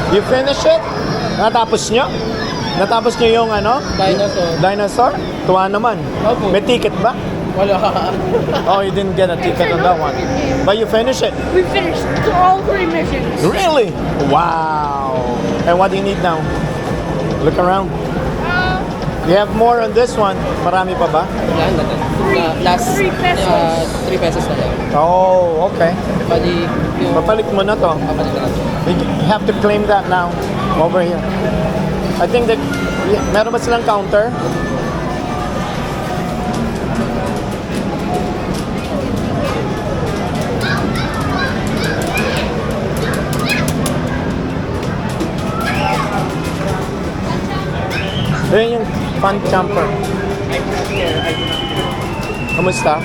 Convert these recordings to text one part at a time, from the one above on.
You finish it? Natapos nyo? Natapos nyo yung ano? Dinosaur. Dinosaur? Tuwa naman. Opo. May ticket ba? Wala. Oh, you didn't get a ticket on that one. But you finish it? We finished all 3 missions. Really? Wow. And what do you need now? Look around. You have more on this one. Marami pa ba? Wala na lang. Last 3 pesos. 3 pesos na lang. Oh, okay. Bali, yung... Papalit mo na to. Papalit na lang. You have to claim that now. Over here. I think that, meron ba silang counter? Ayun yung fun jumper. Kamusta?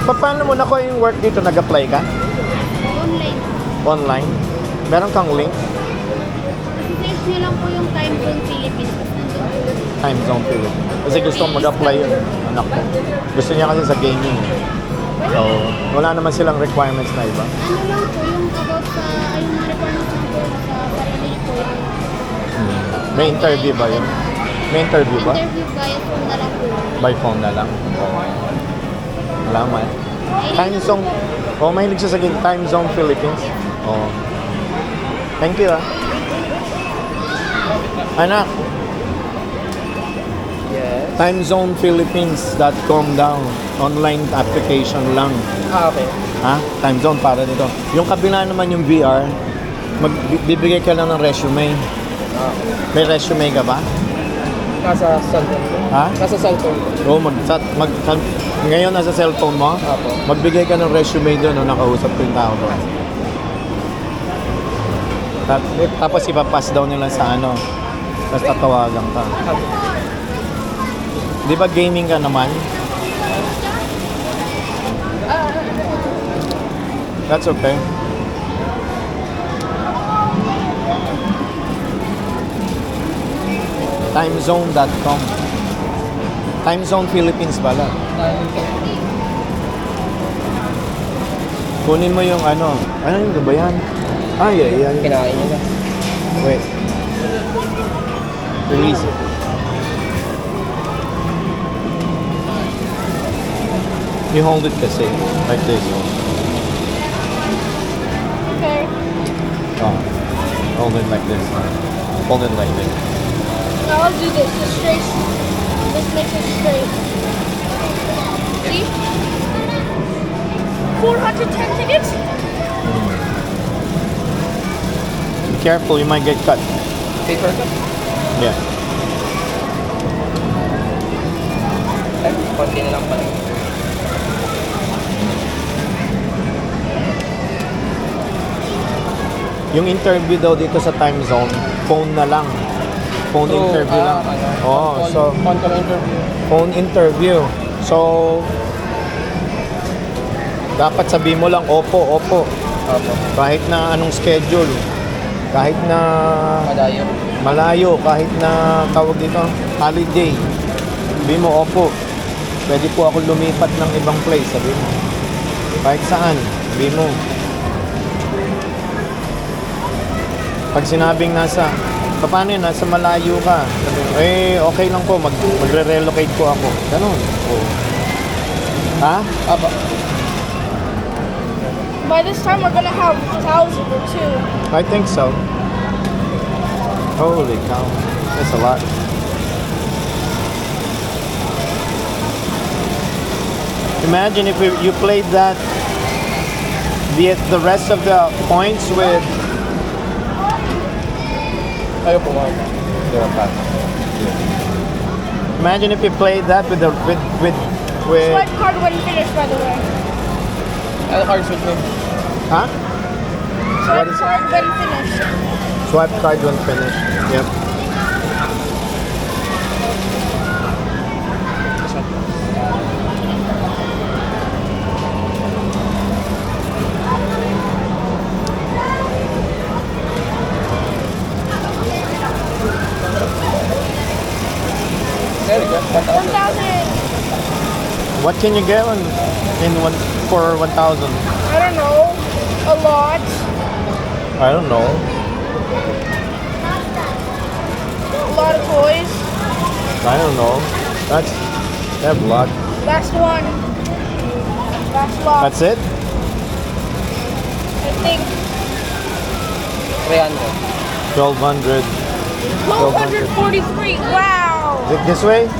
Paano mo nakuha yung work dito? Nag-apply ka? Online. Online? Meron kang link? Search nyo lang po yung Time Zone Philippines. Time Zone Philippines. Kasi gusto kong mag-apply yun. Anak ko. Gusto niya kasi sa gaming. So, wala naman silang requirements na iba. Ano lang po yung about sa, ay yung mga requirements lang po sa sarili po yung May interview ba yun? May interview ba? interview via phone na lang po. By phone na lang? Malaman. Time Zone. Oh, mahilig siya sa Time Zone Philippines. Oh. Thank you ah. Anak, Yes. timezonephilippines.com daw. Online application lang. Okay. Ha? Time Zone para dito. Yung kabila naman yung VR, bibigay ka lang ng resume. May resume ka ba? Nasa cellphone ko. Ha? Nasa cellphone ko. Oo, ngayon nasa cellphone mo, Apo. magbigay ka ng resume doon o nakausap ko yung tao doon. Tapos ipapass daw nila sa ano, tapos tatawagan ka. Di ba gaming ka naman? That's okay. Timezone.com. Time Zone Philippines pala. Kunin mo yung ano. Ano yung ba yan? Ah, yeah, yan. Kinain niya na. Wait. Release it. You hold it kasi. Like this. Okay. Oh. Hold it like this. Hold it like this. Now I'll do this. Just straight. Just make it straight. See? 410 tickets? Be careful, you might get cut. Paper cup? Yeah. Ay, konti na lang pala. Yung interview daw dito sa Time Zone, phone na lang. Phone interview lang. Oh, so Phone call interview. phone interview. So dapat sabihin mo lang opo, opo. Opo. Kahit na anong schedule. Kahit na Malayo. malayo, kahit na tawag dito, holiday. Sabihin mo opo. Pwede po ako lumipat ng ibang place, sabihin mo. Kahit saan, sabihin mo. Pag sinabing paano yun, nasa malayo ka, sabi mo, okay lang po, magre-relocate po ako. Ganun. Oh. Ha? Aba. By this time, we're gonna have 1,000 or 2. I think so. Holy cow. That's a lot. Imagine if you played that, the rest of the points with Ayaw po mga. Imagine if you played that with Swipe card when finished, by the way. Ano cards with me? huh? Swipe card when finished. Swipe card when finished. Yep. There we go. 1,000. 1,000. What can you get for 1,000? I don't know. A lot. I don't know. A lot of toys. I don't know. That's they have a lot. Last one. Last lot. That's it? I think 300. 1,200. 1243. Wow. Is it this way?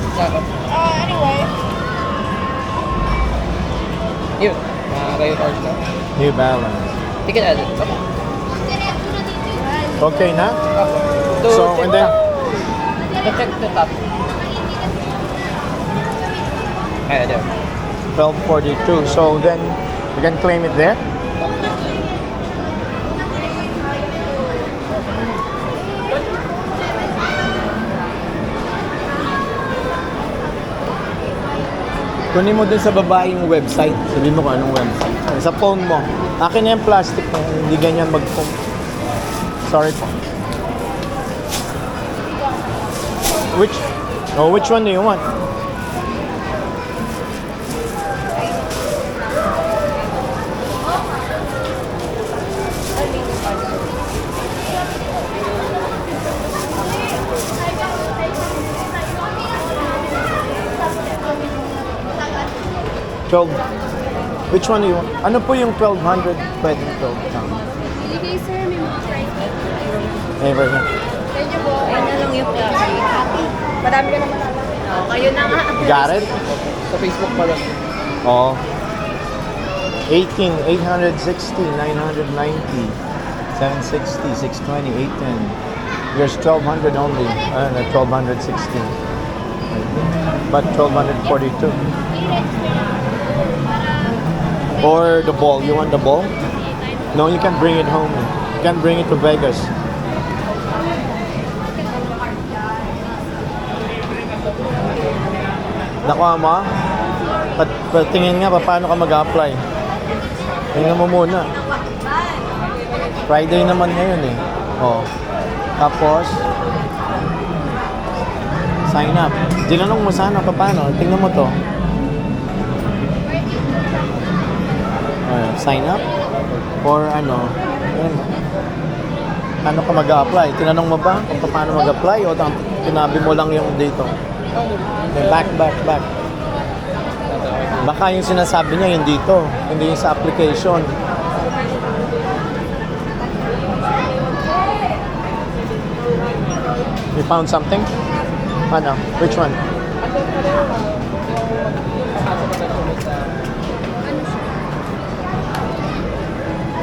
Anyway. Yun. Rayon Orange na. New Balance. You can add it. Okay na? To So, check and then, to check the top. Ayan, there. 1242. So then, you can claim it there? Kunin mo dun sa babae yung website. Sabihin mo kung anong website. Sa phone mo. Akin na yung plastic mo. Hindi ganyan mag-phone. Sorry po. Which one do you want? Which one do you want? Ano po yung 1,200? Pwede 12 pounds. Bigay sir, may mga price. Never here. Thank you po. Ayun na lang yung plastic. Madami ka naman alam. Oh, kayo na nga. Got it? Sa Facebook pa lang. Oh. 18, 860, 990, 760, 620, 810. There's 1,200 only. 1,216. But 1,242. Or the ball. You want the ball? No, you can bring it home. You can bring it to Vegas. Nakuha mo? Patingin nga paano ka mag-apply. Tingnan mo muna. Friday naman ngayon eh. Oh. Tapos, sign up. Tinanong mo sana paano. Tingnan mo to. Sign up? Or ano? Paano ka mag-apply? Tinanong mo ba kung paano mag-apply o tinabi mo lang yung dito? Okay, back. Baka yung sinasabi niya yung dito, hindi yung sa application. You found something? Ano? Which one?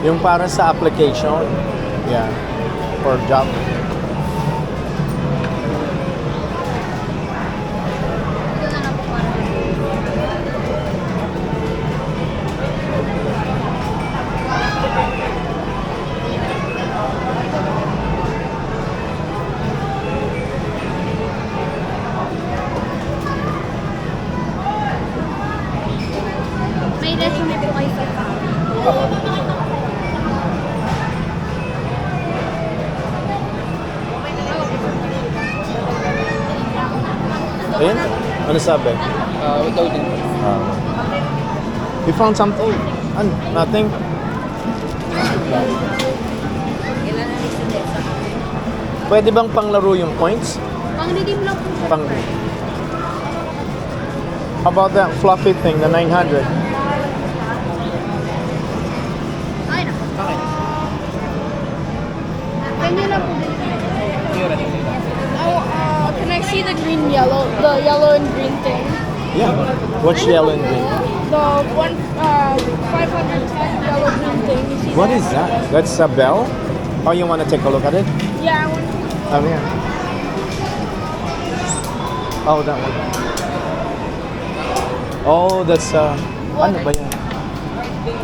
Yung para sa application. Yeah. For job. May resume po kayo sa Ayun. Ano sabi? With loading. You found something? Nothing? Ilan na rin sa Pwede bang panglaro yung points? Pang-redeem lang po siya. How about that fluffy thing, the 900? Ay, na. Okay. Ganyan lang po. Here, Can I see the yellow and green thing? Yeah. What's yellow and green? The 510 yellow green thing. You see What that? is that? That's a bell? Oh, you want to take a look at it? Yeah, I want to. Come here. Oh, that one. Oh, that's ano ba yan? Click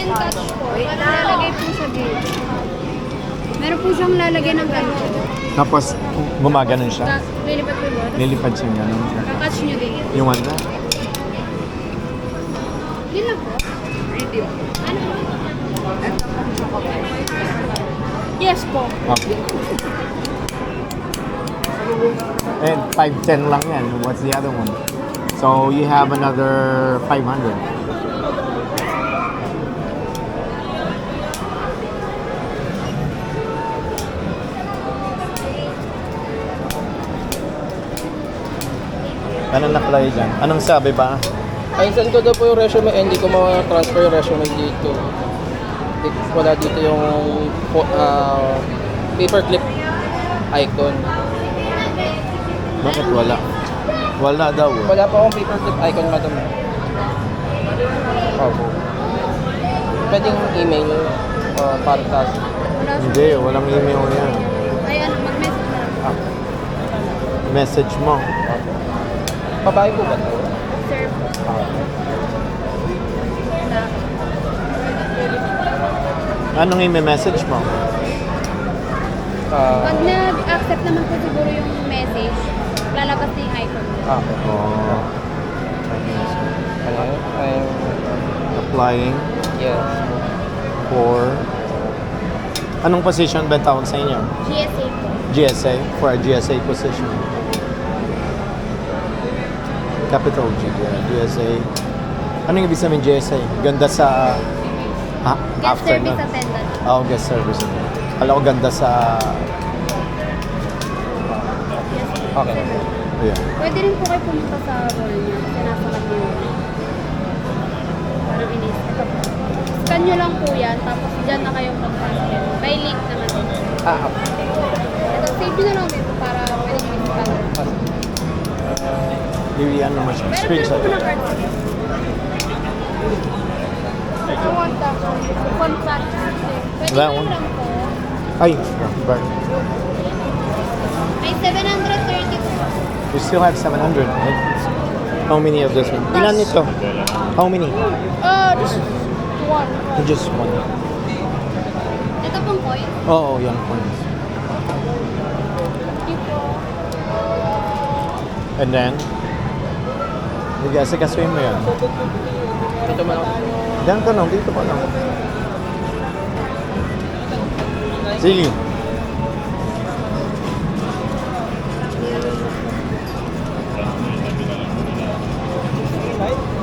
and touch po. Lalagay po sa gate. Meron po siyang lalagay ng gano'n. Tapos, gumaganon siya. Lilipat po ba? Lilipad siya ganon. Kakatch nyo din. You want that? Yun lang po. Ano? Yes po. Okay. And 510 lang yan. What's the other one? So, you have another 500. Anong na-apply dyan? Anong sabi ba? Ay, send ko daw po yung resume, hindi ko ma-transfer yung resume dito. Wala dito yung paperclip icon. Bakit wala? Wala daw. Wala pa akong paperclip icon, madam. Opo. Pwedeng email para task. Wala siya. Hindi, walang email yan. Ay, ano, mag-message na lang. Message mo. Babae po ba ito? Sir, wala. Anong i-message mo? Pag nag-accept naman po siguro yung message, lalabas na yung icon. Oh, Ano yun? applying Yes. for... Anong position ba tawag sa inyo? GSA po. GSA? For a GSA position. Capital G, yeah, GSA. Anong ibig sabihin GSA? Ganda sa... Guest service attendant. Oh, guest service. Kala ko ganda sa... Okay. Yeah. Pwede rin po kayo pumunta sa role niya. Kasi nasa kanya yun. Parang inis. Ito po. Scan nyo lang po yan. Tapos dyan na kayong mag-transfer. By link naman. Okay. Ito, save nyo na lang dito para pwede nyo i-scan. Yung ano mo siya. Pero Screenshot. po na card. I want that one. Contract. Pwede That nyo one? lang po. Ay, back. Ay, 730 po. We still have 700. Right? How many of this one? Ilan ito? How many? Just one. Just one. Ito pong coin. Oo, yan points. Hindi po. And then, nag-asikasuhin mo yan. Ito man ako. Diyan ka lang, dito ka lang. Sige.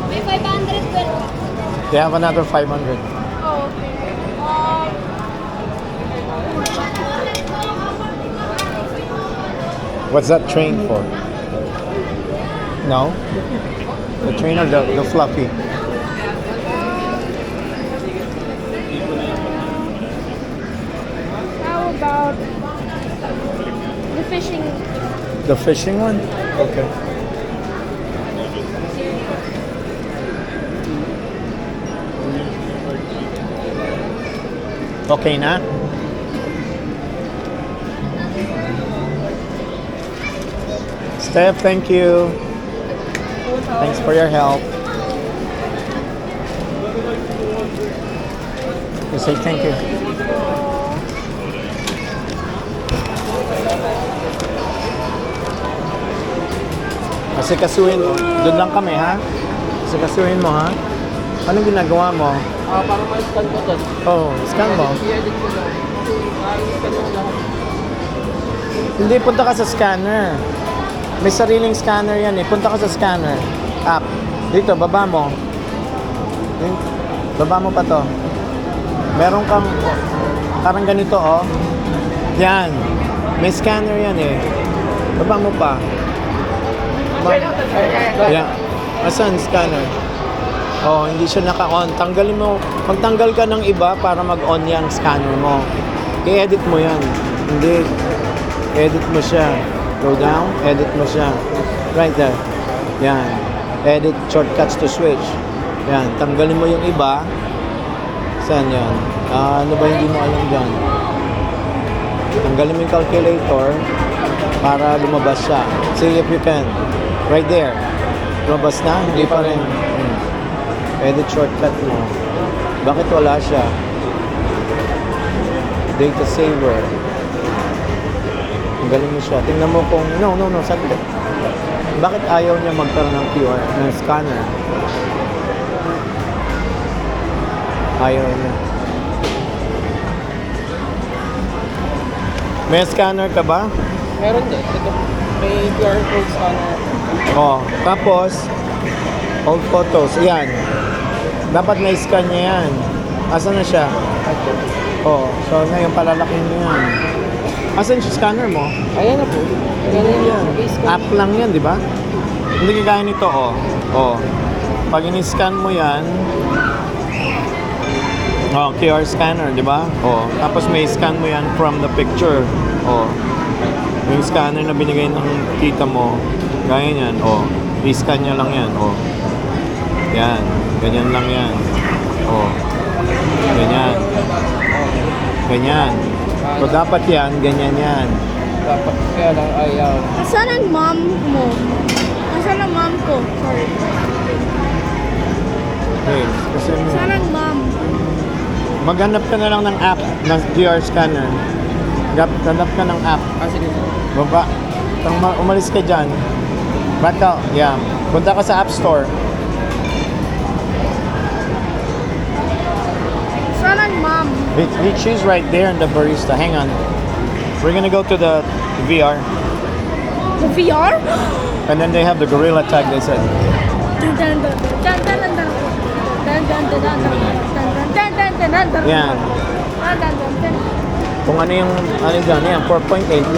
May 500 po. They have another 500. Oh, okay. What's that train for? No? The train or the fluffy? How about the fishing? The fishing one? Okay. Okay na? Steph, thank you. Thanks for your help. You say thank you. Kasi kasuhin mo. Doon lang kami, ha? Kasi kasuhin mo, ha? Anong ginagawa mo? Para ma-scan ko doon. Oh, scan mo. I-edit ko lang. I-scan ko lahat. Hindi, punta ka sa scanner. May sariling scanner yan eh. Punta ka sa scanner. App. Dito, baba mo. Baba mo pa to. Meron kang, parang ganito oh. Yan. May scanner yan eh. Baba mo pa. Yan. Asan scanner? Oh, hindi siya naka-on. Tanggalin mo. Magtanggal ka ng iba para mag-on yung scanner mo. I-edit mo yan. Hindi. Edit mo siya. Go down, edit mo siya. Right there. Yan. Edit shortcuts to switch. Yan. Tanggalin mo yung iba. Saan yan? Ano ba hindi mo alam dyan? Tanggalin mo yung calculator para lumabas siya. See if you can. Right there. Lumabas na? Hindi pa rin. Edit shortcut mo. Bakit wala siya? Data saver. Ang galing mo siya. Tingnan mo kung... No, saglit. Bakit ayaw niya magkaroon ng QR, ng scanner? Ayaw niya. May scanner ka ba? Meron din. Ito. May QR code scanner. Oh, tapos old photos. Yan. Dapat na-scan niya yan. Asan na siya? Oh, so ngayon palalaking niya yan. Asan yung scanner mo? Ayan na po. Yan yan. Okay, scan. App lang yan, di ba? Hindi kagaya nito, oh. Oh. Pag in-scan mo yan, oh, QR scanner, di ba? Oh. Tapos may scan mo yan from the picture. Oh. Yung scanner na binigay ng tita mo, gaya niyan, oh. I-scan niya lang yan, oh. Yan. Ganyan lang yan. Oh. Ganyan. Ganyan. So, dapat yan, ganyan yan. Dapat kaya lang ayaw. Asan ang mom mo? Asan ang mom ko? Sorry. Okay. Kasi Asan ang mom? maghanap ka na lang ng app ng QR scanner. Hanap ka ng app. Ah, sige. Baba. Umalis ka dyan. Back out. Yeah. Punta ka sa App Store. Asan ang mom? She's right there in the barista. Hang on. We're gonna go to the VR. The VR? And then they have the gorilla tag, they said. Dun, dun, dun, dun, dun, dun, dun. Dun, dun, dun, dun, dun, dun, dun, dun, dun, dun, dun. Yan. Dun, dun, dun, dun. Kung ano yung, ano dyan, yan, 4.8.